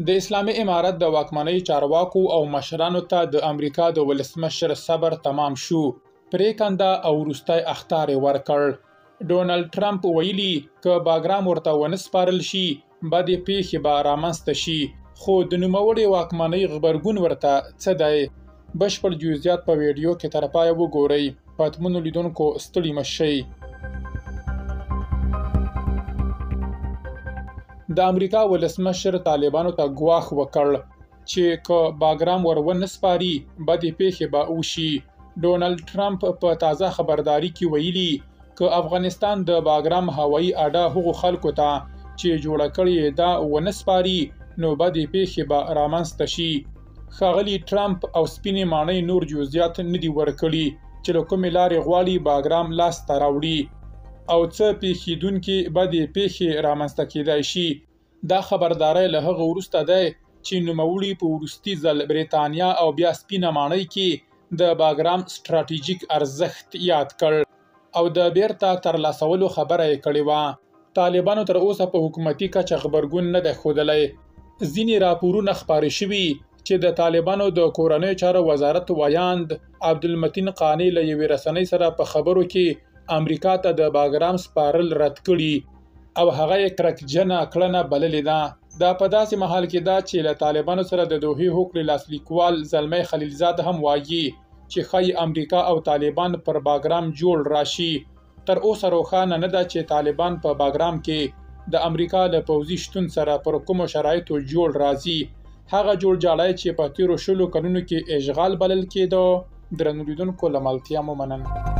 د اسلامي امارت د واکمنۍ چارواکو او مشرانو ته د امریکا د ولسمشر صبر تمام شو. پریکنده او وروستی اخطار ورکړ. ډونالډ ټرمپ ویلي که باګرام ورته ونه سپارل شي بدې پیښې به رامنځته شي، خو د نوموړې واکمنۍ غبرګون ورته څه دی؟ بشپړ جزئیات په ویډیو کې تر پایه وګورئ. پاتمنو لیدونکو ستړي مه شئ. د امریکا ولسمشر طالبانو ته ګواښ وکړ چې که باګرام ور ونه سپاري بدې پیښې به وشي. ډونالډ ټرمپ په تازه خبرداري کې ویلي که افغانستان د باګرام هوایي اډه هغو خلکو ته چې جوړه کړې ده ونه سپاري نو بدې پیښې به رامنځته شي. ښاغلي ټرمپ او سپینې ماڼۍ نور جزئیات نه دي ورکړي چې له کومې لارې غواړي باګرام لاسته راوړي او څه پیښیدونکې بدې پیښې رامنځته کیدای شي. دا خبرداری له هغه وروسته دی چې نوموړي په وروستي ځل بریتانیا او بیا سپینه ماڼۍ کې د باګرام ستراتیژیک ارزښت یاد کړ او د بیرته ترلاسولو خبره یې کړې وه. طالبانو تر اوسه په حکومتي کچه غبرګون نه دی ښودلی. ځینې راپورونه خپاره شوي چې د طالبانو د کورنیو چارو وزارت ویاند عبدالمتین قانی له یوې رسنۍ سره په خبرو کې امریکا ته د باګرام سپارل رد کړي او هغه یې کرکجنه کړنه بللې ده. دا په داسې مهال کې ده چې له طالبانو سره د دوحې هوکړې لاسلیکوال زلمی خلیلزاد هم وایي چې ښایي امریکا او طالبان پر باګرام جوړ راشي. تر اوسه روښانه نه ده چې طالبان په باګرام کې د امریکا له پوځي شتون سره پر کومو شرایطو جوړ راځي. هغه جوړجاړی چې په تیرو 20 کلونو کې اشغال بلل کېده. درنو لیدونکو له ملتیا مو مننه.